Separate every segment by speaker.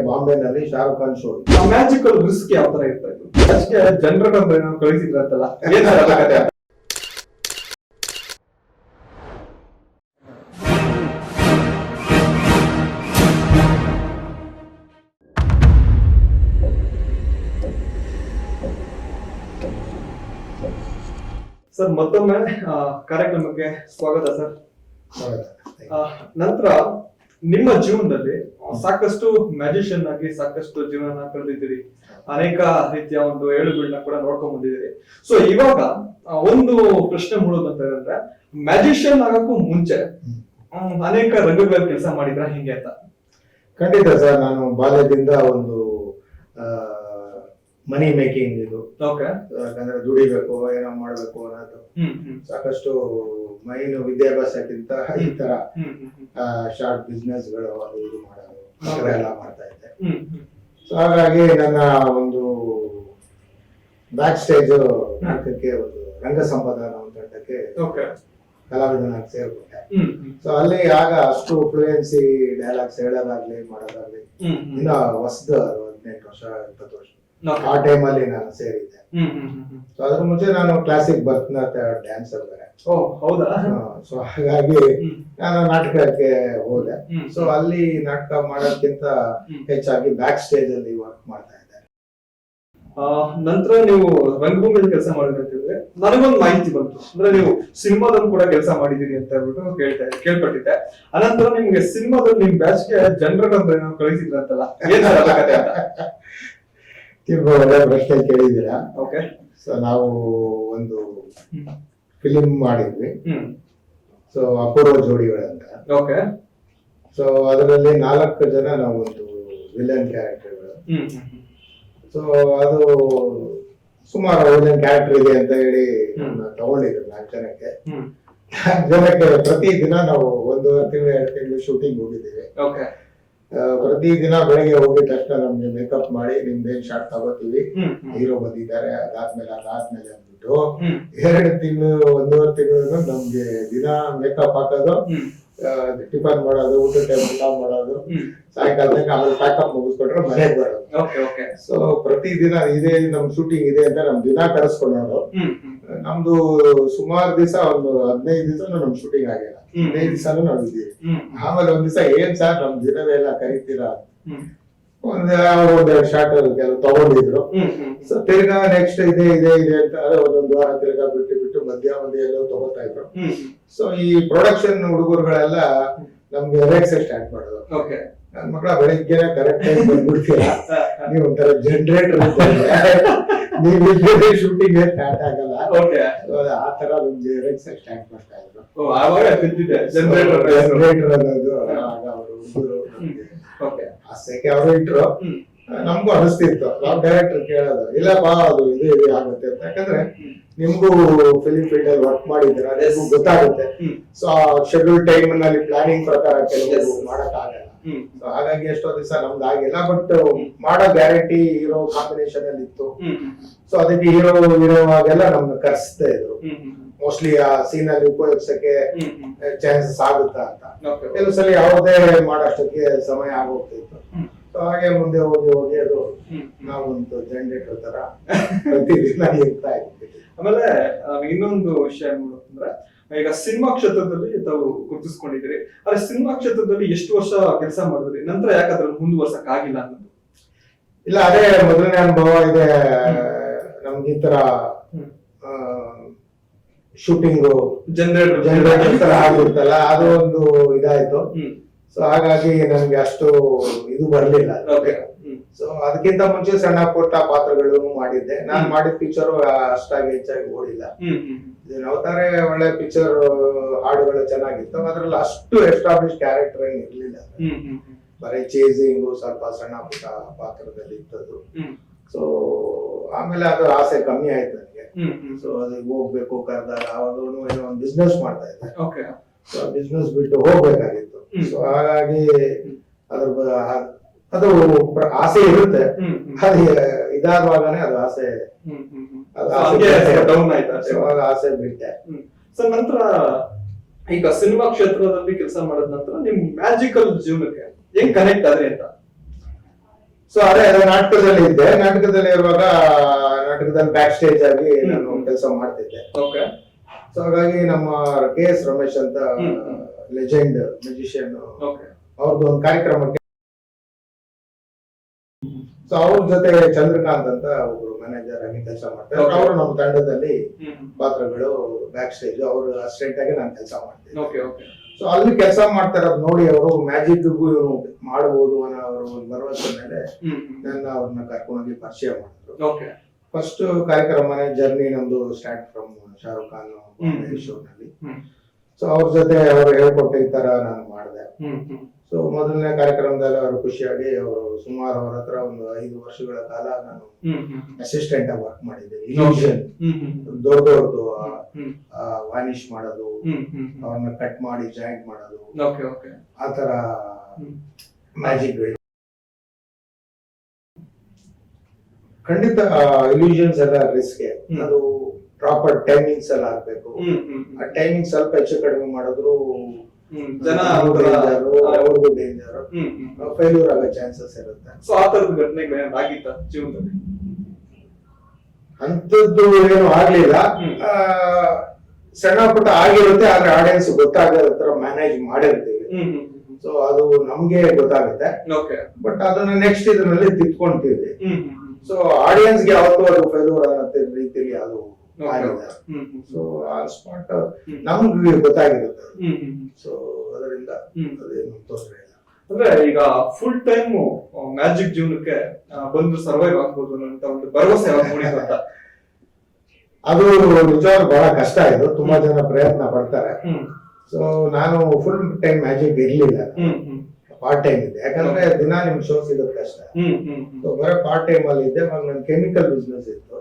Speaker 1: ಬಾಂಬೆನಲ್ಲಿ Shahrukh Khan show.
Speaker 2: Magical risk ಯಾವ ತರ ಇರ್ತಾ ಇತ್ತು? ಅಷ್ಟೇ ಜನರ ಕಳಿಸಿದ್ರಂತಲ್ಲ, ಏನ್ ಸರ್ ಅದ್ರ ಕಥೆ? ಸರ್ ಮತ್ತೊಮ್ಮೆ ಕಾರ್ಯಕ್ರಮಕ್ಕೆ ಸ್ವಾಗತ ಸರ್. ನಂತರ ನಿಮ್ಮ ಜೀವನದಲ್ಲಿ ಸಾಕಷ್ಟು ಮ್ಯಾಜಿಷಿಯನ್ ಆಗಿ ಸಾಕಷ್ಟು ಜೀವನ ಕಳೆದಿದ್ದೀರಿ, ಅನೇಕ ರೀತಿಯ ಒಂದು ಏಳುಗಳನ್ನ ಕೂಡ ನೋಡ್ಕೊಂಡ್ ಬಂದಿದ್ದೀರಿ. ಸೊ ಇವಾಗ ಒಂದು ಪ್ರಶ್ನೆ ಮೂಡೋದಂತ ಹೇಳಿದ್ರೆ, ಮ್ಯಾಜಿಷಿಯನ್ ಆಗಕ್ಕೂ ಮುಂಚೆ ಅನೇಕ ರಂಗಗಳಲ್ಲಿ ಕೆಲಸ ಮಾಡಿದ್ರ ಹಿಂಗೆ ಅಂತ?
Speaker 1: ಖಂಡಿತ ಸರ್, ನಾನು ಬಾಲ್ಯದಿಂದ ಒಂದು ಮನಿ ಮೇಕಿಂಗ್ ಇದು, ಯಾಕಂದ್ರೆ ದುಡಿಬೇಕು, ಏನೋ ಮಾಡ್ಬೇಕು ಅನ್ನೋದು ಸಾಕಷ್ಟು ಮೈನ್ ವಿದ್ಯಾಭ್ಯಾಸಕ್ಕಿಂತ ಈ ತರ ಶಾರ್ಟ್ ಬಿಸ್ನೆಸ್ ಗಳು ಅದು ಇದು ಮಾಡೋದು ಎಲ್ಲ ಮಾಡ್ತಾ ಇದ್ದೆ. ಸೊ ಹಾಗಾಗಿ ನನ್ನ ಒಂದು ಬ್ಯಾಕ್ ಸ್ಟೇಜ್ ನಾಟಕಕ್ಕೆ ಒಂದು ರಂಗ ಸಂಪಾದನ ಒಂದು ತಂಡಕ್ಕೆ ಕಲಾವಿದನಾಗಿ ಸೇರ್ಕೊಂಡೆ. ಸೊ ಅಲ್ಲಿ ಆಗ ಅಷ್ಟು ಫ್ಲೂಯೆನ್ಸಿ ಡೈಲಾಗ್ಸ್ ಹೇಳೋದಾಗ್ಲಿ ಮಾಡೋದಾಗ್ಲಿ ಇನ್ನ ಹೊಸದು, 18 ವರ್ಷ 20 ವರ್ಷ ಆ ಟೈಮ್ ಅಲ್ಲಿ ನಾನು ಸೇರಿದ್ದೆ. ಸೊ ಅದ್ರ ಮುಂಚೆ ನಾನು ಕ್ಲಾಸಿಕ್ ಭರತನಾಟ್ಯ ಡ್ಯಾನ್ಸರ್ ಬೇರೆ. ಸೊ ಹಾಗಾಗಿ ನಾನು ನಾಟಕಕ್ಕೆ ಹೋದೆ. ಸೊ ಅಲ್ಲಿ ನಾಟಕ ಮಾಡೋದ್ಕಿಂತ ಹೆಚ್ಚಾಗಿ ಬ್ಯಾಕ್ ಸ್ಟೇಜ್ ಅಲ್ಲಿ ವರ್ಕ್ ಮಾಡ್ತಾ ಇದ್ದೆ.
Speaker 2: ನಂತರ ನೀವು ರಂಗಭೂಮಿಯಲ್ಲಿ ಕೆಲಸ ಮಾಡಿದ್ರೆ ನನಗೊಂದು ಮಾಹಿತಿ ಬಂತು, ಅಂದ್ರೆ ನೀವು ಸಿನಿಮಾದಲ್ಲಿ ಕೂಡ ಕೆಲಸ ಮಾಡಿದೀರಿ ಅಂತ ಹೇಳ್ಬಿಟ್ಟು ಕೇಳ್ಪಟ್ಟಿದ್ದೆ. ಅನಂತರ ನಿಮ್ಗೆ ಸಿನಿಮಾದಲ್ಲಿ ನಿಮ್ ಬ್ಯಾಚ್ಗೆ ಜನರ ಕಳಿಸಿದ್ರಂತಲ್ಲ, ಏನ್ ಕಥೆ ಅಂತ?
Speaker 1: ಒಳ್ಳೆ ಪ್ರಶ್ನೆ ಕೇಳಿದ್ದೀರಾ. ಸೊ ನಾವು ಒಂದು ಫಿಲಿಂ ಮಾಡಿದ್ವಿ, ಸೊ ಅಪೂರ್ವ ಜೋಡಿಗಳಂತ. ಸೊ ಅದರಲ್ಲಿ 4 ಜನ ನಾವು ಒಂದು ವಿಲನ್ ಕ್ಯಾರೆಕ್ಟರ್ಗಳು. ಸೊ ಅದು ಸುಮಾರು ವಿಲನ್ ಕ್ಯಾರೆಕ್ಟರ್ ಇದೆ ಅಂತ ಹೇಳಿ ತಗೊಂಡಿದ್ರು 4 ಜನಕ್ಕೆ. 4 ಜನಕ್ಕೆ ಪ್ರತಿ ದಿನ ನಾವು 1.5 ತಿಂಗಳು 2 ತಿಂಗಳು ಶೂಟಿಂಗ್ ಹೋಗಿದ್ದೀವಿ. ಪ್ರತಿ ದಿನ ಬೆಳಗ್ಗೆ ಹೋಗಿದ ತಕ್ಷಣ ನಮ್ಗೆ ಮೇಕಪ್ ಮಾಡಿ ನಿಮ್ದೇನ್ ಶಾರ್ಟ್ ತಗೋತೀವಿ, ಹೀರೋ ಬಂದಿದ್ದಾರೆ, ಅದಾದ್ಮೇಲೆ ಅಂದ್ಬಿಟ್ಟು 2 ತಿಂಗಳು 1.5 ತಿಂಗಳು ನಮ್ಗೆ ದಿನ ಮೇಕಪ್ ಹಾಕೋದು, ಟಿಫನ್ ಮಾಡೋದು, ಊಟ ಟೈಮ್ ಊಟ ಮಾಡೋದು, ಸಾಯಂಕಾಲದಾಗ ಆಮೇಲೆ ಪ್ಯಾಕಪ್ ಮುಗಿಸ್ಕೊಂಡ್ರೆ ಮನೆಗೆ ಬರೋದು. ಸೊ ಪ್ರತಿ ದಿನ ಇದೇ ನಮ್ ಶೂಟಿಂಗ್ ಇದೆ ಅಂತ ನಮ್ ದಿನ ಕರೆಸ್ಕೊಂಡವ್ರು. ನಮ್ದು ಸುಮಾರು ದಿವಸ ಒಂದು 15 ದಿವಸ ನಮ್ ಶೂಟಿಂಗ್ ಆಗಿಲ್ಲ, 15 ದಿವಸನೂ ನಾವು ಇದ್ದೀವಿ. ಆಮೇಲೆ ಒಂದ್ ದಿವಸ ಏನ್ ಸರ್ ನಮ್ ದಿನವೆಲ್ಲ ಕರಿತೀರಾ, ಒಂದೆರಡು ಶಾರ್ಟ್ ಕೆಲವು ತಗೊಂಡಿದ್ರು. ಸೊ ತಿರ್ಗಾ ನೆಕ್ಸ್ಟ್ ಇದೆ ಅಂತ ಒಂದೊಂದು ವಾರ ತಿರ್ಗಾ ಬಿಟ್ಟು ಮಧ್ಯ ಎಲ್ಲೋ ತಗೋತಾ ಇದ್ರು. ಸೊ ಈ ಪ್ರೊಡಕ್ಷನ್ ಹುಡುಗರುಗಳೆಲ್ಲ ನಮ್ಗೆ ರೇಕ್ಸ್ ಸ್ಟಾರ್ಟ್ ಮಾಡೋದು. ನನ್ ಮಕ್ಕಳ ಬೆಳಿಗ್ಗೆ ಕರೆಕ್ಟ್ ಟೈಮ್ ಬಂದ್ಬಿಡ್ತೀರಾ, ನೀವು ಒಂಥರ ಜನರೇಟರ್ ನೀವು ಶೂಟಿಂಗ್ ಸ್ಟಾರ್ಟ್ ಆಗಲ್ಲ, ಆ ತರ ನಮ್ಗೆ ರೇಕ್ಸ್ ಸ್ಟಾರ್ಟ್ ಮಾಡ್ತಾ ಇದ್ರು. ಜನರೇಟರ್ ಅನ್ನೋದು ಆಗ ಅವರು ಹುಡುಗರು ಹಾಸ್ಯಕ್ಕೆ ಅವರು ಇಟ್ರು. ನಮ್ಗೂ ಅನಿಸ್ತಿತ್ತು, ನಾವು ಡೈರೆಕ್ಟರ್ ಕೇಳೋದು, ಇಲ್ಲಪ್ಪ ಅದು ಇದು ಆಗುತ್ತೆ ಅಂತ. ಯಾಕಂದ್ರೆ ನಿಮ್ಗೂ ಫಿಲಿಂ ಫೀಲ್ಡ್ ಅಲ್ಲಿ ವರ್ಕ್ ಮಾಡಿದ್ದೀರಾ, ನಿಮ್ಗೂ ಗೊತ್ತಾಗುತ್ತೆ. ಸೊ ಆ ಶೆಡ್ಯೂಲ್ ಟೈಮ್ ನಲ್ಲಿ ಪ್ಲಾನಿಂಗ್ ಪ್ರಕಾರ ಕೆಲವು ಮಾಡಕ್ ಆಗಲ್ಲ. ಸೊ ಹಾಗಾಗಿ ಎಷ್ಟೋ ದಿವಸ ನಮ್ದು ಆಗಿಲ್ಲ, ಬಟ್ ಮಾಡೋ ಗ್ಯಾರಂಟಿ ಹೀರೋ ಕಾಂಬಿನೇಷನ್ ಅಲ್ಲಿ ಇತ್ತು. ಸೊ ಅದಕ್ಕೆ ಹೀರೋವಾಗೆಲ್ಲ ನಮ್ನ ಕರ್ಸ್ತಾ ಇದ್ರು. ಮೋಸ್ಟ್ಲಿ ಆ ಸೀನ್ ಅಲ್ಲಿ ಉಪಯೋಗಿಸಕ್ಕೆ ಚಾನ್ಸಸ್ ಆಗುತ್ತಾ ಅಂತ. ಕೆಲವು ಸಲ ಯಾವುದೇ ಮಾಡೋಷ್ಟಕ್ಕೆ ಸಮಯ ಆಗೋಗ್ತಿತ್ತು. ಸೊ ಹಾಗೆ ಮುಂದೆ ಹೋಗಿ ಅದು ನಾವೊಂದು ಜನರೇಟರ್ ತರ ಪ್ರತಿದಿನ ಇರ್ತಾ ಇದ್ವಿ.
Speaker 2: ಆಮೇಲೆ ಇನ್ನೊಂದು ವಿಷಯ ನೋಡೋದಂದ್ರೆ, ಈಗ ಸಿನಿಮಾ ಕ್ಷೇತ್ರದಲ್ಲಿ ತಾವು ಗುರುತಿಸ್ಕೊಂಡಿದ್ದೀರಿ. ಆದ್ರೆ ಸಿನಿಮಾ ಕ್ಷೇತ್ರದಲ್ಲಿ ಎಷ್ಟು ವರ್ಷ ಕೆಲಸ ಮಾಡಿದ್ರಿ, ನಂತರ ಯಾಕೆ ಅದ್ರಲ್ಲಿ ಮುಂದುವರ್ಸಕ್ ಆಗಿಲ್ಲ ಅನ್ನೋದು?
Speaker 1: ಇಲ್ಲ, ಅದೇ ಮೊದಲನೇ ಅನುಭವ ಇದೆ ನಮ್ಗೆ. ಈ ತರ ಶೂಟಿಂಗು ಜನರೇಟರ್ ತರ ಆಗಿರ್ತಲ್ಲ, ಅದು ಒಂದು ಇದಾಯ್ತು. ಸೊ ಹಾಗಾಗಿ ನಮ್ಗೆ ಅಷ್ಟು ಇದು ಬರ್ಲಿಲ್ಲ. ಸೊ ಅದಕ್ಕಿಂತ ಮುಂಚೆ ಸಣ್ಣ ಪುಟ್ಟ ಪಾತ್ರಗಳು ಮಾಡಿದ್ದೆ. ನಾನ್ ಮಾಡಿದ ಪಿಕ್ಚರ್ ಅಷ್ಟಾಗಿ ಹೆಚ್ಚಾಗಿ ಓಡಿಲ್ಲ. ಅವತಾರೆ ಒಳ್ಳೆ ಪಿಕ್ಚರ್, ಹಾಡುಗಳು ಚೆನ್ನಾಗಿತ್ತು. ಅದ್ರಲ್ಲಿ ಅಷ್ಟು ಎಸ್ಟಾಬ್ಲಿಷ್ ಕ್ಯಾರೆಕ್ಟರ್ ಏನ್ ಇರ್ಲಿಲ್ಲ, ಬರೀ ಚೇಸಿಂಗು ಸ್ವಲ್ಪ ಸಣ್ಣ ಪುಟ್ಟ ಪಾತ್ರದಲ್ಲಿ ಇತ್ತದು. ಸೊ ಆಮೇಲೆ ಅದು ಆಸೆ ಕಮ್ಮಿ ಆಯ್ತು ನನಗೆ. ಸೊ ಅದಕ್ಕೆ ಹೋಗ್ಬೇಕು ಕರೆದಾಗ ಅವಾಗ ಏನೋ ಒಂದು ಬಿಸ್ನೆಸ್ ಮಾಡ್ತಾ ಇದ್ದೆ. ಸೊ ಬಿಸ್ನೆಸ್ ಬಿಟ್ಟು ಹೋಗ್ಬೇಕಾಗಿತ್ತು. ಸೊ ಹಾಗಾಗಿ ಅದು ಆಸೆ ಇರುತ್ತೆ, ಅದು ಇದಾಗುವಾಗನೇ ಅದು ಆಸೆ
Speaker 2: ಡೌನ್ ಆಯ್ತು.
Speaker 1: ಆಸೆ ಬಿಟ್ಟೆ.
Speaker 2: ಸೊ ನಂತರ ಈಗ ಸಿನಿಮಾ ಕ್ಷೇತ್ರದಲ್ಲಿ ಕೆಲಸ ಮಾಡಿದ ನಂತರ ನಿಮ್ ಮ್ಯಾಜಿಕಲ್ ಜೀವನಕ್ಕೆ ಹೆಂಗ್ ಕನೆಕ್ಟ್ ಆದ್ರೆ ಅಂತ?
Speaker 1: ಸೊ ಅದೇ ನಾಟಕದಲ್ಲಿ ಇದ್ದೆ. ನಾಟಕದಲ್ಲಿ ಇರುವಾಗ ನಾಟಕದಲ್ಲಿ ಬ್ಯಾಕ್ ಸ್ಟೇಜ್ ಆಗಿ ನಾನು ಕೆಲಸ ಮಾಡ್ತಿದ್ದೆ. ಸೊ ಹಾಗಾಗಿ ನಮ್ಮ KS ರಮೇಶ್ ಅಂತ ಲೆಜೆಂಡ್ ಮ್ಯೂಸಿಷಿಯನ್, ಅವ್ರದ್ದು ಒಂದು ಕಾರ್ಯಕ್ರಮಕ್ಕೆ, ಸೊ ಅವ್ರ ಜೊತೆ ಚಂದ್ರಕಾಂತ್ ಅಂತ ಒಬ್ರು ಮ್ಯಾನೇಜರ್ ಆಗಿ ಕೆಲಸ ಮಾಡ್ತಾರೆ. ಅವರು ನಮ್ಮ ತಂಡದಲ್ಲಿ ಪಾತ್ರಗಳು, ಬ್ಯಾಕ್ ಸ್ಟೇಜ್, ಅವರು ಅಸಿಸ್ಟೆಂಟ್ ಆಗಿ ನಾನು ಕೆಲಸ ಮಾಡ್ತೀನಿ. ಸೊ ಅಲ್ಲಿ ಕೆಲಸ ಮಾಡ್ತಾ ಇರೋದು ನೋಡಿ ಅವರು ಮ್ಯಾಜಿಕ್ಗೂ ಇವನು ಮಾಡಬಹುದು ಅನ್ನೋ ಅವರು ಒಂದು ಭರವಸೆ ಮೇಲೆ ನನ್ನ ಅವ್ರನ್ನ ಕರ್ಕೊಂಡೋಗಿ ಪರಿಚಯ ಮಾಡಿದ್ರು. ಫಸ್ಟ್ ಕಾರ್ಯಕ್ರಮನೇ ಜರ್ನಿ ನಮ್ದು start from Shahrukh Khan show ನಲ್ಲಿ. ಸೊ ಅವ್ರ ಜೊತೆ ಅವರು ಹೇಳ್ಕೊಟ್ಟು ಈ ತರ ನಾನು ಮಾಡಿದೆ. ಸೊ ಮೊದಲನೇ ಕಾರ್ಯಕ್ರಮದಲ್ಲಿ ಅವರು ಖುಷಿಯಾಗಿ ಅವರು ಸುಮಾರು ಅವ್ರ ಹತ್ರ ಒಂದು 5 ವರ್ಷಗಳ ಕಾಲ ನಾನು ಅಸಿಸ್ಟೆಂಟ್ ಆಗಿ ವರ್ಕ್ ಮಾಡಿದ್ದೆ. ಇಲ್ಯೂಷನ್ ದೊಡ್ಡದವ್ರದ್ದು ವಾನಿಶ್ ಮಾಡೋದು, ಅವ್ರನ್ನ ಕಟ್ ಮಾಡಿ ಜಾಯಿಂಟ್ ಮಾಡೋದು, ಆ ತರ ಮ್ಯಾಜಿಕ್. ಖಂಡಿತ ಇಲ್ಯೂಷನ್ಸ್ ಎಲ್ಲ ರಿಸ್ಕ್. ಅದು ಪ್ರಾಪರ್ ಟೈಮಿಂಗ್ಸ್ ಎಲ್ಲ ಆಗ್ಬೇಕು. ಆ ಟೈಮಿಂಗ್ ಸ್ವಲ್ಪ ಹೆಚ್ಚು ಕಡಿಮೆ ಮಾಡಿದ್ರು
Speaker 2: ಜನ
Speaker 1: ಅವ್ರಿಗೂ ಡೇಂಜರ್, ಫೇಲ್ಯೂರ್ ಆಗೋ ಚಾನ್ಸಸ್ ಇರುತ್ತೆ.
Speaker 2: ಸೊ ಆ ತರದ ಘಟನೆಗಳು ಆಗಿತ್ತ ಜೀವನದಲ್ಲಿ?
Speaker 1: ಅಂತದ್ದು ಏನು ಆಗ್ಲಿಲ್ಲ. ಸಣ್ಣ ಪುಟ್ಟ ಆಗಿರುತ್ತೆ, ಆದ್ರೆ ಆಡಿಯನ್ಸ್ ಗೊತ್ತಾಗೋ ತರ ಮ್ಯಾನೇಜ್ ಮಾಡಿರ್ತೀವಿ. ಸೊ ಅದು ನಮ್ಗೆ ಗೊತ್ತಾಗುತ್ತೆ. ಬಟ್ ಅದನ್ನ ನೆಕ್ಸ್ಟ್ ಇದರಲ್ಲಿ ತಿದ್ಕೊಂತೀವಿ. ಸೊ ಆಡಿಯನ್ಸ್ಗೆ ಯಾವತ್ತೂ ಅದು ಫೇಲ್ಯೂರ್ ಅನ್ನೋ ರೀತಿಯಲ್ಲಿ ಅದು ಆಗಿದೆ. ಸೊ ಆ ಸ್ಪಾಟ್ ನಮ್ಗೆ ಗೊತ್ತಾಗಿರುತ್ತೆ. ಸೊ ಅದರಿಂದ ಅದೇನು ತೊಂದರೆ ಇಲ್ಲ.
Speaker 2: ಅಂದ್ರೆ ಈಗ ಫುಲ್ ಟೈಮ್ ಮ್ಯಾಜಿಕ್ ಜೀವನಕ್ಕೆ ಬಂದು ಸರ್ವೈವ್ ಆಗ್ಬೋದು ಅಂತ ಒಂದು ಭರವಸೆ ಮೂಡಿದಂತ.
Speaker 1: ಅದು ನಿಜವಾಗ್ಲೂ ಬಹಳ ಕಷ್ಟ ಇದು. ತುಂಬಾ ಜನ ಪ್ರಯತ್ನ ಪಡ್ತಾರೆ. ಸೊ ನಾನು ಫುಲ್ ಟೈಮ್ ಮ್ಯಾಜಿಕ್ ಇರ್ಲಿಲ್ಲ, ಪಾರ್ಟ್ ಟೈಮ್ ಇದೆ. ಯಾಕಂದ್ರೆ ದಿನ ನಿಮ್ಗೆ ಶೋ ಸಿಗೋದು ಕಷ್ಟ. ಸೊ ಬರೀ ಪಾರ್ಟ್ ಟೈಮ್ ಅಲ್ಲಿ ಇದ್ದೆ. ನನ್ ಕೆಮಿಕಲ್ ಬಿಸ್ನೆಸ್ ಇತ್ತು.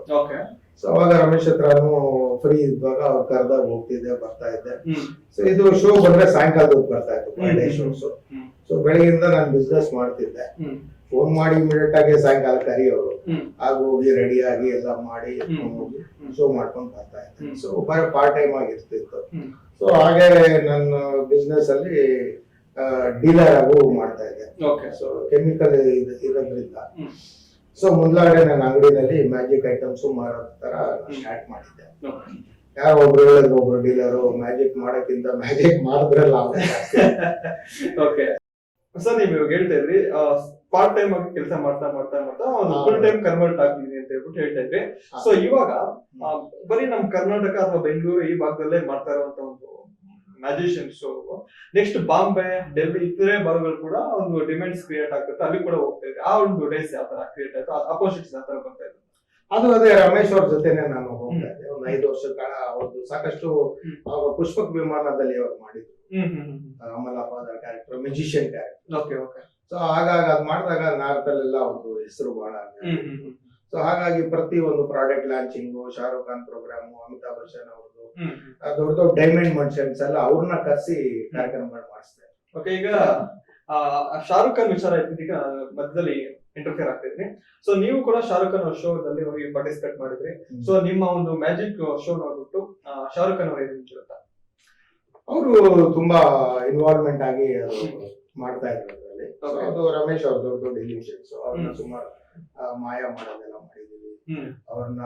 Speaker 1: ಸೊ ಅವಾಗ ರಮೇಶ್ ಹತ್ರನು ಫ್ರೀ ಇದ್ದಾಗ ಅವ್ರು ಕರೆದಾಗ ಹೋಗ್ತಿದ್ದೆ, ಬರ್ತಾ ಇದ್ದೆ. ಸೊ ಇದು ಶೋ ಬಂದ್ರೆ ಸಾಯಂಕಾಲದ ಬರ್ತಾ ಇತ್ತು, ಪರ್ ಡೇ ಶೋಸ್. ಸೊ ಬೆಳಗ್ಗೆಯಿಂದ ನಾನು ಬಿಸ್ನೆಸ್ ಮಾಡ್ತಿದ್ದೆ. ಫೋನ್ ಮಾಡಿ ಇಮಿಡಿಯೇಟ್ ಆಗಿ ಸಾಯಂಕಾಲ ಕರಿಯೋರು, ಆಗ ಹೋಗಿ ರೆಡಿ ಆಗಿ ಎಲ್ಲ ಮಾಡಿ ಹೋಗಿ ಶೋ ಮಾಡ್ಕೊಂಡು ಬರ್ತಾ ಇದ್ದೆ. ಸೊ ಬರೀ ಪಾರ್ಟ್ ಟೈಮ್ ಆಗಿರ್ತಿತ್ತು. ಸೊ ಹಾಗೆ ನನ್ನ ಬಿಸ್ನೆಸ್ ಅಲ್ಲಿ ಡೀಲರ್ ಆಗು ಮಾಡ್ತಾ ಇದ್ದೆ. ಸೊ ಕೆಮಿಕಲ್ ಇರೋದ್ರಿಂದ ಸೊ ಮುಂದಾಡೆ ನನ್ನ ಅಂಗಡಿನಲ್ಲಿ ಮ್ಯಾಜಿಕ್ ಐಟಮ್ಸ್ ಮಾರೋ ತರ ಸ್ಟಾರ್ಟ್ ಮಾಡಿದ್ದೆ. ಯಾರೋ ಒಬ್ರು ಹೇಳಿದ್ರು, ಒಬ್ರು ಡೀಲರು, ಮ್ಯಾಜಿಕ್ ಮಾಡೋಕ್ಕಿಂತ ಮ್ಯಾಜಿಕ್ ಮಾಡಿದ್ರಲ್ಲ.
Speaker 2: ಸರ್ ನೀವು ಇವಾಗ ಹೇಳ್ತಾ ಇದ್ರಿ ಪಾರ್ಟ್ ಟೈಮ್ ಆಗಿ ಕೆಲಸ ಮಾಡ್ತಾ ಮಾಡ್ತಾ ಮಾಡ್ತಾ ಒಂದು ಫುಲ್ ಟೈಮ್ ಕನ್ವರ್ಟ್ ಆಗಿದ್ದೀನಿ ಅಂತ ಹೇಳ್ಬಿಟ್ಟು ಹೇಳ್ತಾ ಇದ್ರಿ. ಸೊ ಇವಾಗ ಬರೀ ನಮ್ ಕರ್ನಾಟಕ ಅಥವಾ ಬೆಂಗಳೂರು ಈ ಭಾಗದಲ್ಲೇ ಮಾಡ್ತಾ ಇರುವಂತ ಒಂದು magician show next Bombay, Delhi ಇತರೆ ಭಾಗಗಳು ಕೂಡ ಒಂದು ಡಿಮ್ಯಾಂಡ್ಸ್ ಕ್ರಿಯೇಟ್ ಆಗ್ತದೆ, ಅಲ್ಲಿ ಕೂಡ ಹೋಗ್ತಾ ಇದ್ರಿ. ಆ ಒಂದು ಡೇಸ್ ಯಾವ ತರ ಕ್ರಿಯೇಟ್ ಆಯ್ತು, ಅಪೋಸಿಟ್ಸ್ ಯಾವ ತರ ಬರ್ತಾ ಇದ್ರು?
Speaker 1: ಅದು ಅದೇ ರಮೇಶ್ ಅವ್ರ ಜೊತೆನೆ ನಾನು ಹೋಗ್ತಾ ಇದ್ದೆ. ಒಂದು 5 ವರ್ಷ ಕಾಲ ಅವ್ರದ್ದು ಸಾಕಷ್ಟು ಪುಷ್ಪಕ್ ವಿಮಾನದಲ್ಲಿ ಅವ್ರು ಮಾಡಿದ್ರು. ಅಮಲಾಪಾದ ಕ್ಯಾರೆಕ್ಟರ್, ಮ್ಯೂಸಿಷಿಯನ್ ಕ್ಯಾರೆಕ್ಟರ್. ಸೊ ಹಾಗಾಗಿ ಅದ್ ಮಾಡಿದಾಗ ನಾರ್ತಲ್ಲೆಲ್ಲ ಅವ್ರದ್ದು ಹೆಸರು ಬಹಳ. ಸೊ ಹಾಗಾಗಿ ಪ್ರತಿ ಒಂದು product launching, Shahrukh Khan programme, Amitabh Bachchan ಅವ್ರದ್ದು ದೊಡ್ಡ ದೊಡ್ಡ ಡೈಮಂಡ್ ಮರ್ಚೆಂಟ್ಸ್ ಎಲ್ಲ ಅವ್ರನ್ನ ಕರೆಸಿ ಕಾರ್ಯಕ್ರಮಗಳು ಮಾಡಿಸ್ತಾರೆ.
Speaker 2: ಓಕೆ, ಈಗ ಶಾರುಖ್ ಖಾನ್ ವಿಚಾರ ಈಗ ಮಧ್ಯದಲ್ಲಿ ಇಂಟರ್ಫಿಯರ್ ಆಗ್ತಾ ಇದ್ರಿ. ಸೊ ನೀವು ಕೂಡ ಶಾರುಖ್ ಖಾನ್ ಅವ್ರ ಶೋದಲ್ಲಿ ಹೋಗಿ ಪಾರ್ಟಿಸಿಪೇಟ್ ಮಾಡಿದ್ರಿ. ಸೊ ನಿಮ್ಮ ಒಂದು ಮ್ಯಾಜಿಕ್ ಶೋ ನೋಡ್ಬಿಟ್ಟು ಶಾರುಖ್ ಖಾನ್ ಅವ್ರ ಏನಿರುತ್ತ?
Speaker 1: ಅವರು ತುಂಬಾ ಇನ್ವಾಲ್ವ್ಮೆಂಟ್ ಆಗಿ ಅದು ಮಾಡ್ತಾ ಇದ್ರು ಅದರಲ್ಲಿ. ಅದು ರಮೇಶ್ ಅವ್ರ ದೊಡ್ಡ ದೊಡ್ಡ ಇಲ್ಯೂಷನ್ಸ್, ಅವ್ರನ್ನ ಸುಮಾರು ಮಾಯ ಮಾಡೋದೆಲ್ಲ ಮಾಡಿದೀವಿ. ಅವ್ರನ್ನ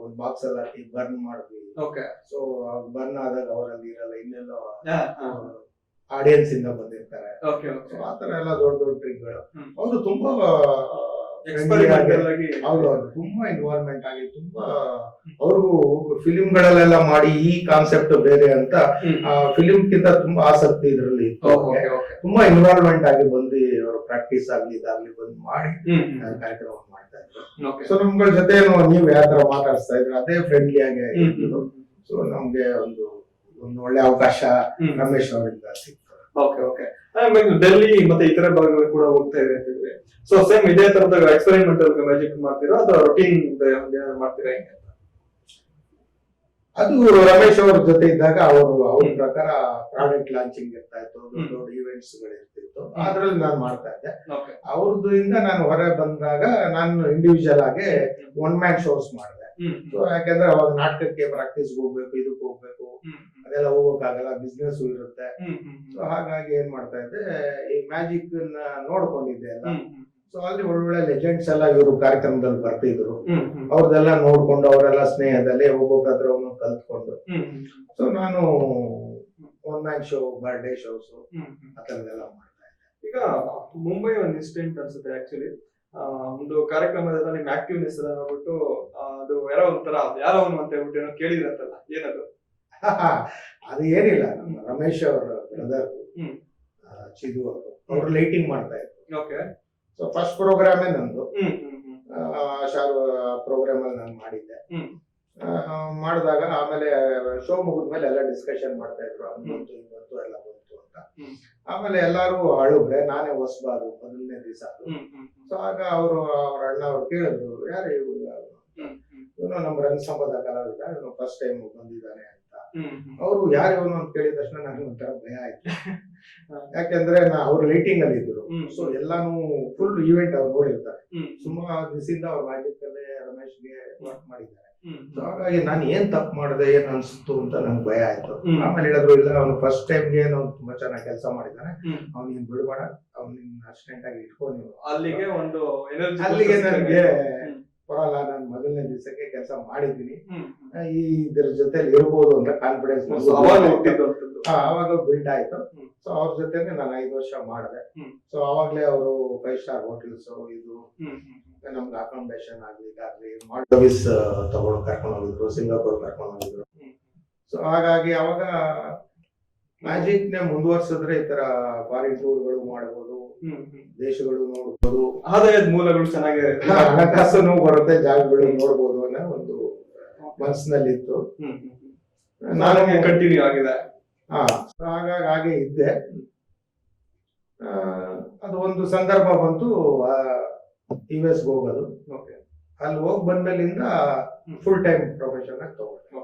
Speaker 1: ಒಂದ್ ಬಾಕ್ಸ್ ಅಲ್ಲಿ ಹಾಕಿ ಬರ್ನ್ ಮಾಡಿದ್ವಿ. ಸೊ ಬರ್ನ್ ಆದಾಗ ಅವರಲ್ಲಿ ಇರಲ್ಲ, ಇನ್ನೆಲ್ಲೋ ಆಡಿಯನ್ಸ್ ಇಂದ ಬಂದಿರ್ತಾರೆ. ಆತರ ಎಲ್ಲ ದೊಡ್ಡ ದೊಡ್ಡ ಟ್ರಿಕ್ಗಳು. ಅವರು ತುಂಬಾ ತುಂಬಾ ಇನ್ವಾಲ್ವ್ಮೆಂಟ್ ಆಗಿ, ತುಂಬಾ ಅವ್ರಿಗೂ ಫಿಲಿಂ ಗಳಲ್ಲೆಲ್ಲ ಮಾಡಿ ಈ ಕಾನ್ಸೆಪ್ಟ್ ಬೇರೆ ಅಂತ ಫಿಲಿಂ ಕಿಂತ ತುಂಬಾ ಆಸಕ್ತಿ ಇದರಲ್ಲಿ ಇತ್ತು. ತುಂಬಾ ಇನ್ವಾಲ್ವ್ಮೆಂಟ್ ಆಗಿ ಬಂದು ಅವರು ಪ್ರಾಕ್ಟೀಸ್ ಆಗ್ಲಿ ಇದಾಗ್ಲಿ ಬಂದು ಮಾಡಿ ಕಾರ್ಯಕ್ರಮ ಮಾಡ್ತಾ ಇದ್ರು. ಸೊ ನಮ್ಗಳ ಜೊತೆ ನೀವು ಯಾವ ತರ ಮಾತಾಡಿಸ್ತಾ ಇದ್ರು ಅದೇ ಫ್ರೆಂಡ್ಲಿ ಆಗಿ ಇದ್ರು. ಸೊ ನಮ್ಗೆ ಒಂದು ಒಳ್ಳೆ ಅವಕಾಶ ರಮೇಶ್ ಅವರಿಂದ ಸಿಕ್ತು.
Speaker 2: ಡೆಲ್ಲಿ ಮತ್ತೆ ಇತರ ಭಾಗಗಳು ಕೂಡ ಹೋಗ್ತಾ ಇದೆ ಅಂತಿದ್ರೆ, ಸೊ ಸೇಮ್ ಇದೇ ತರದ ಎಕ್ಸ್ಪೆರಿಮೆಂಟಲ್ ಮ್ಯಾಜಿಕ್ ಮಾಡ್ತೀರಾ ಅಥವಾ ರೊಟೀನ್ ಮಾಡ್ತೀರಾ? ಹೆಂಗೆ
Speaker 1: ಅದು ರಮೇಶ್ ಅವ್ರ ಜೊತೆ ಇದ್ದಾಗ ಅವ್ರ ಪ್ರಕಾರ ಪ್ರಾಡಕ್ಟ್ ಲಾಂಚಿಂಗ್ ಇರ್ತಾ ಇತ್ತು, ದೊಡ್ಡ ದೊಡ್ಡ ಇವೆಂಟ್ಸ್ ಗಳು ಇರ್ತಿತ್ತು, ಅದ್ರಲ್ಲಿ ನಾನು ಮಾಡ್ತಾ ಇದ್ದೆ. ಅವ್ರದ್ದು ನಾನು ಹೊರ ಬಂದಾಗ ನಾನು ಇಂಡಿವಿಜುವಲ್ ಆಗಿ ಒನ್ ಮ್ಯಾನ್ ಶೋಸ್ ಮಾಡಿದೆ. ಸೊ ಯಾಕಂದ್ರೆ ಅವಾಗ ನಾಟಕಕ್ಕೆ ಪ್ರಾಕ್ಟೀಸ್ ಹೋಗ್ಬೇಕು, ಇದಕ್ಕೆ ಹೋಗ್ಬೇಕು, ಅದೆಲ್ಲ ಹೋಗೋಕ್ಕಾಗಲ್ಲ, ಬಿಸ್ನೆಸ್ ಇರುತ್ತೆ. ಸೊ ಹಾಗಾಗಿ ಏನ್ ಮಾಡ್ತಾ ಇದ್ದೆ, ಈ ಮ್ಯಾಜಿಕ್ ನೋಡ್ಕೊಂಡಿದ್ದೆ ಎಲ್ಲ. ಸೊ ಸೊ ಅಲ್ಲಿ ಒಳ್ಳೊಳ್ಳೆ ಲೆಜೆಂಡ್ಸ್ ಎಲ್ಲ ಇವರು ಕಾರ್ಯಕ್ರಮದಲ್ಲಿ ಬರ್ತಿದ್ರು. ಅವ್ರದೆಲ್ಲ ನೋಡ್ಕೊಂಡು ಅವರೆಲ್ಲ ಸ್ನೇಹದಲ್ಲಿ ಒಬ್ಬೊಬ್ಬರ ಹತ್ರ ಒಂದೊಂದು ಕಲ್ತ್ಕೊಂಡು, ಸೊ ನಾನು one man show, birthday shows ಆ ಥರದ್ದೆಲ್ಲ ಮಾಡ್ತಾ ಇದ್ದೆ.
Speaker 2: ಈಗ ಮುಂಬೈ ಒಂದು ಇನ್ಸಿಡೆಂಟ್ ಅನ್ಸುತ್ತೆ ಆಕ್ಚುಲಿ. ಒಂದು ಕಾರ್ಯಕ್ರಮದಲ್ಲಿ ನಿಮ್ ಆಕ್ಟಿವ್ನೆಸ್ ಎಲ್ಲ ನೋಡ್ಬಿಟ್ಟು ಅದು ಯಾರೋ ಒಂಥರ ಯಾರೋ ಅವನು ಅಂತ ಹೇಳ್ಬಿಟ್ಟು ಏನೋ ಕೇಳಿದ್ರಂತಲ್ಲ, ಏನದು?
Speaker 1: ಅದು ಏನಿಲ್ಲ, ನಮ್ಮ ರಮೇಶ್ ಅವರ ಬ್ರದರ್ ಚಿದು ಅವರು ಲೈಟಿಂಗ್ ಮಾಡ್ತಾ ಇದ್ರು.
Speaker 2: ಓಕೆ.
Speaker 1: ಸೊ ಫಸ್ಟ್ ಪ್ರೋಗ್ರಾಮೇ ನಂದು. ಪ್ರೋಗ್ರಾಮ್ ಅಲ್ಲಿ ನಾನು ಮಾಡಿದ್ದೆ. ಮಾಡಿದಾಗ ಆಮೇಲೆ ಶೋ ಮುಗಿದ್ಮೇಲೆ ಎಲ್ಲ ಡಿಸ್ಕಷನ್ ಮಾಡ್ತಾ ಇದ್ರು, ಹಂಗಂತು ಹಿಂಗಂತು ಎಲ್ಲ ಬಂತು ಅಂತ. ಆಮೇಲೆ ಎಲ್ಲಾರು ಅಳುಬ್ರೆ, ನಾನೇ ಹೊಸಬಾರು, ಮೊದಲನೇ ದಿವಸ. ಸೊ ಆಗ ಅವರು ಅವ್ರ ಅಣ್ಣ ಅವ್ರು ಕೇಳಿದ್ರು, ಯಾರು ಇವನು ನಮ್ಮ ರಂಗಸಂಬಂಧ ಕಲಾವಿದ, ಇವನು ಫಸ್ಟ್ ಟೈಮ್ ಬಂದಿದ್ದಾನೆ ಅಂತ. ಅವರು ಯಾರು ಇವನು ಅಂತ ಕೇಳಿದ ತಕ್ಷಣ ನನಗೆ ಒಂಥರ ಭಯ ಆಯ್ತು. ಯಾಕೆಂದ್ರೆ ಅವ್ರು ಲೈಟಿಂಗ್ ಅಲ್ಲಿ ಇದ್ರು. ಸೊ ಎಲ್ಲಾನು ಫುಲ್ ಈವೆಂಟ್ ಅವ್ರು ನೋಡಿರ್ತಾರೆ. ಸುಮಾರು ದಿವಸದಿಂದ ಅವ್ರ ಮ್ಯಾಜಿಕ್ ಅಲ್ಲೇ ರಮೇಶ್ಗೆ ವರ್ಕ್ ಮಾಡಿದ್ದಾರೆ. ಸೊ ಹಾಗಾಗಿ ನಾನು ಏನ್ ತಪ್ಪು ಮಾಡಿದೆ, ಏನ್ ಅನ್ಸುತ್ತು ಅಂತ ನನ್ಗೆ ಭಯ ಆಯ್ತು. ಆಮೇಲೆ ಹೇಳಿದ್ರು, ಇಲ್ಲ ಅವನು ಫಸ್ಟ್ ಟೈಮ್ಗೆ ಅವ್ನು ತುಂಬಾ ಚೆನ್ನಾಗಿ ಕೆಲಸ ಮಾಡಿದ್ದಾನೆ, ಅವ್ನಿಗೆ ಬಿಡಬೇಡ, ಅವ್ನಿಗೆ ಅಸಿಸ್ಟೆಂಟ್ ಆಗಿ ಇಟ್ಕೊ ನೀವು.
Speaker 2: ಅಲ್ಲಿಗೆ ಒಂದು
Speaker 1: ಅಲ್ಲಿಗೆ ನನಗೆ ಬರಲ್ಲ, ನಾನು ಮೊದಲನೇ ದಿವಸಕ್ಕೆ ಕೆಲಸ ಮಾಡಿದ್ದೀನಿ, ಈ ಇದ್ರ ಜೊತೆಲಿ ಇರ್ಬೋದು ಅಂತ ಕಾನ್ಫಿಡೆನ್ಸ್ ಅವಾಗ ಬಿಲ್ಡ್ ಆಯ್ತು. ಸೊ ಅವ್ರ ಜೊತೆನೆ ನಾನು 5 ವರ್ಷ ಮಾಡಿದೆ. ಸೊ ಅವಾಗ್ಲೇ ಅವರು 5 ಸ್ಟಾರ್ ಹೋಟೆಲ್ಸ್, ಇದು ನಮ್ಗೆ ಅಕಾಮಿಡೇಷನ್ ಆಗ್ಲಿ ಮಾಲ್ಡೀವ್ಸ್ ತಗೊಂಡು ಕರ್ಕೊಂಡು ಹೋಗಿದ್ರು, ಸಿಂಗಾಪುರ್ ಕರ್ಕೊಂಡು ಹೋಗಿದ್ರು. ಸೊ ಹಾಗಾಗಿ ಅವಾಗ ಮ್ಯಾಜಿಕ್ ನೇ ಮುಂದುವರ್ಸಿದ್ರೆ ಈ ತರ ಫಾರಿನ್ ಟೂರ್ಗಳು ಮಾಡಬಹುದು, ದೇಶಗಳು ನೋಡಬಹುದು,
Speaker 2: ಆದಾಯದ ಮೂಲಗಳು ಚೆನ್ನಾಗಿ,
Speaker 1: ಹಣಕಾಸು ಬರುತ್ತೆ, ಜಾಗಗಳು ನೋಡಬಹುದು ಅನ್ನೋ ಒಂದು ಮನಸ್ಸಿನಲ್ಲಿತ್ತು.
Speaker 2: ನಾನು ಕಂಟಿನ್ಯೂ ಆಗಿದೆ.
Speaker 1: ಹಾಗಾಗಿ ಹಾಗೆ ಇದ್ದೆ. ಅದು ಒಂದು ಸಂದರ್ಭ ಬಂತು, US ಹೋಗೋದು. ಅಲ್ಲಿ ಹೋಗಿ ಬಂದ್ಮೇಲಿಂದ ಫುಲ್ ಟೈಮ್ ಪ್ರೊಫೆಷನ್ ಆಗಿ ತಗೊಂಡೆ.